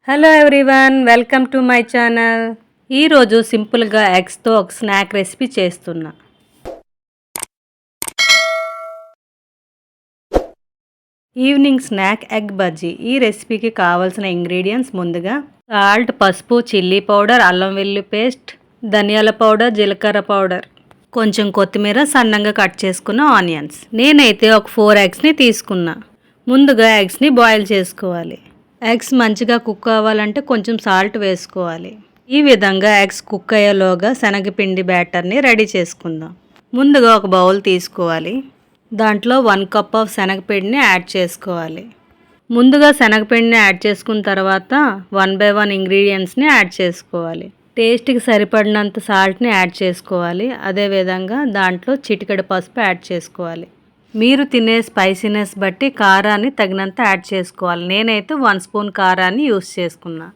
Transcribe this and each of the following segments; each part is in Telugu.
Hello everyone, welcome to my channel. ఈరోజు సింపుల్గా ఎగ్స్తో ఒక స్నాక్ రెసిపీ చేస్తున్నా. Evening snack egg bajji. ఈ రెసిపీకి కావాల్సిన ఇంగ్రీడియంట్స్ ముందుగా సాల్ట్, పసుపు, చిల్లీ పౌడర్, అల్లం వెల్లుల్లి పేస్ట్, ధనియాల పౌడర్, జీలకర్ర పౌడర్, కొంచెం కొత్తిమీర, సన్నంగా కట్ చేసుకున్న ఆనియన్స్. నేనైతే ఒక 4 ఎగ్స్ని తీసుకున్నా. ముందుగా ఎగ్స్ని బాయిల్ చేసుకోవాలి. ఎగ్స్ మంచిగా కుక్ అవ్వాలంటే కొంచెం సాల్ట్ వేసుకోవాలి. ఈ విధంగా ఎగ్స్ కుక్ అయ్యేలోగా శనగపిండి బ్యాటర్ని రెడీ చేసుకుందాం. ముందుగా ఒక బౌల్ తీసుకోవాలి. దాంట్లో 1 కప్ ఆఫ్ శనగపిండిని యాడ్ చేసుకోవాలి. ముందుగా శనగపిండిని యాడ్ చేసుకున్న తర్వాత 1 by 1 ఇంగ్రీడియంట్స్ని యాడ్ చేసుకోవాలి. టేస్ట్కి సరిపడినంత సాల్ట్ని యాడ్ చేసుకోవాలి. అదేవిధంగా దాంట్లో చిటికెడు పసుపు యాడ్ చేసుకోవాలి. మీరు తినే స్పైసీనెస్ బట్టి కారాన్ని తగినంత యాడ్ చేసుకోవాలి. నేనైతే 1 స్పూన్ కారాన్ని యూస్ చేసుకున్నా.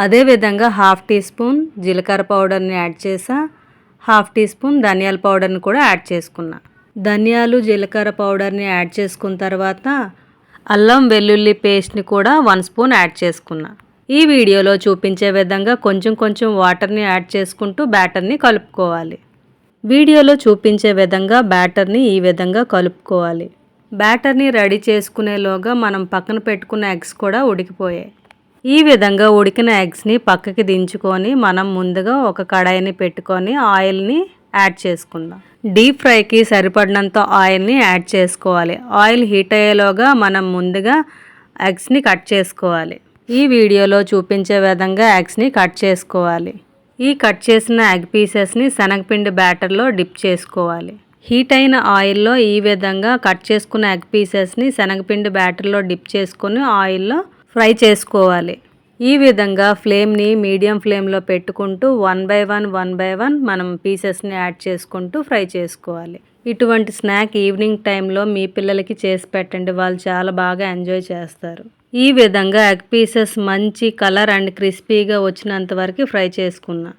అదేవిధంగా 1/2 టీ స్పూన్ జీలకర్ర పౌడర్ని యాడ్ చేసా. 1/2 టీ స్పూన్ ధనియాల పౌడర్ని కూడా యాడ్ చేసుకున్నా. ధనియాలు, జీలకర్ర పౌడర్ని యాడ్ చేసుకున్న తర్వాత అల్లం వెల్లుల్లి పేస్ట్ని కూడా 1 స్పూన్ యాడ్ చేసుకున్నా. ఈ వీడియోలో చూపించే విధంగా కొంచెం కొంచెం వాటర్ని యాడ్ చేసుకుంటూ బ్యాటర్ని కలుపుకోవాలి. వీడియోలో చూపించే విధంగా బ్యాటర్ని ఈ విధంగా కలుపుకోవాలి. బ్యాటర్ని రెడీ చేసుకునేలోగా మనం పక్కన పెట్టుకున్న ఎగ్స్ కూడా ఉడికిపోయాయి. ఈ విధంగా ఉడికిన ఎగ్స్ని పక్కకి దించుకొని మనం ముందుగా ఒక కడాయిని పెట్టుకొని ఆయిల్ని యాడ్ చేసుకుందాం. డీప్ ఫ్రైకి సరిపడినంత ఆయిల్ని యాడ్ చేసుకోవాలి. ఆయిల్ హీట్ అయ్యేలోగా మనం ముందుగా ఎగ్స్ని కట్ చేసుకోవాలి. ఈ వీడియోలో చూపించే విధంగా ఎగ్స్ని కట్ చేసుకోవాలి. ఈ కట్ చేసిన ఎగ్ పీసెస్ని శనగపిండి బ్యాటర్లో డిప్ చేసుకోవాలి. హీట్ అయిన ఆయిల్లో ఈ విధంగా కట్ చేసుకున్న ఎగ్ పీసెస్ని శనగపిండి బ్యాటర్లో డిప్ చేసుకొని ఆయిల్లో ఫ్రై చేసుకోవాలి. ఈ విధంగా ఫ్లేమ్ని మీడియం ఫ్లేమ్లో పెట్టుకుంటూ 1 by 1 మనం పీసెస్ని యాడ్ చేసుకుంటూ ఫ్రై చేసుకోవాలి. ఇటువంటి స్నాక్ ఈవినింగ్ టైంలో మీ పిల్లలకి చేసి పెట్టండి. వాళ్ళు చాలా బాగా ఎంజాయ్ చేస్తారు. ఈ విధంగా ఎగ్ పీసెస్ మంచి కలర్ అండ్ క్రిస్పీగా వచ్చినంత వరకు ఫ్రై చేసుకున్నా.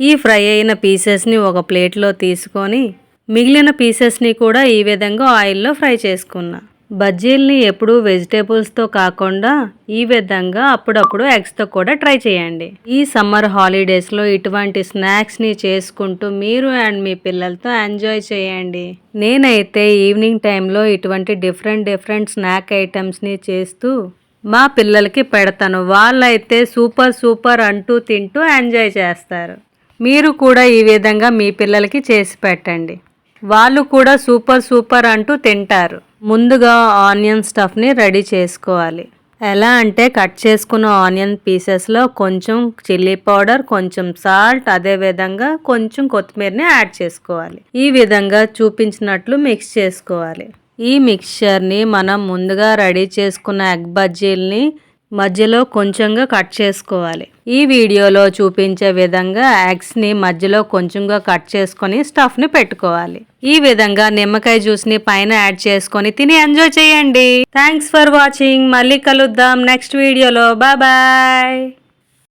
ఈ ఫ్రై అయిన పీసెస్ని ఒక ప్లేట్లో తీసుకొని మిగిలిన పీసెస్ని కూడా ఈ విధంగా ఆయిల్లో ఫ్రై చేసుకున్నా. బజ్జీల్ని ఎప్పుడూ వెజిటేబుల్స్తో కాకుండా ఈ విధంగా అప్పుడప్పుడు ఎగ్స్తో కూడా ట్రై చేయండి. ఈ సమ్మర్ హాలిడేస్లో ఇటువంటి స్నాక్స్ని చేసుకుంటూ మీరు అండ్ మీ పిల్లలతో ఎంజాయ్ చేయండి. నేనైతే ఈవినింగ్ టైంలో ఇటువంటి డిఫరెంట్ స్నాక్ ఐటమ్స్ని చేస్తూ మా పిల్లలకి పెడతాను. వాళ్ళైతే సూపర్ అంటూ తింటూ ఎంజాయ్ చేస్తారు. మీరు కూడా ఈ విధంగా మీ పిల్లలకి చేసి పెట్టండి. వాళ్ళు కూడా సూపర్ అంటూ తింటారు. ముందుగా ఆనియన్ స్టఫ్ని రెడీ చేసుకోవాలి. ఎలా అంటే కట్ చేసుకున్న ఆనియన్ పీసెస్లో కొంచెం చిల్లీ పౌడర్, కొంచెం సాల్ట్, అదేవిధంగా కొంచెం కొత్తిమీరని యాడ్ చేసుకోవాలి. ఈ విధంగా చూపించినట్లు మిక్స్ చేసుకోవాలి. ఈ మిక్స్చర్ని మనం ముందుగా రెడీ చేసుకున్న ఎగ్ బజ్జీల్ని మధ్యలో కొంచెంగా కట్ చేసుకోవాలి. ఈ వీడియోలో చూపించే విధంగా ఎగ్స్ని మధ్యలో కొంచెంగా కట్ చేసుకొని స్టఫ్ని పెట్టుకోవాలి. ఈ విధంగా నిమ్మకాయ జ్యూస్ని పైన యాడ్ చేసుకొని తిని ఎంజాయ్ చేయండి. Thanks for watching. మళ్ళీ కలుద్దాం నెక్స్ట్ వీడియోలో. బాయ్.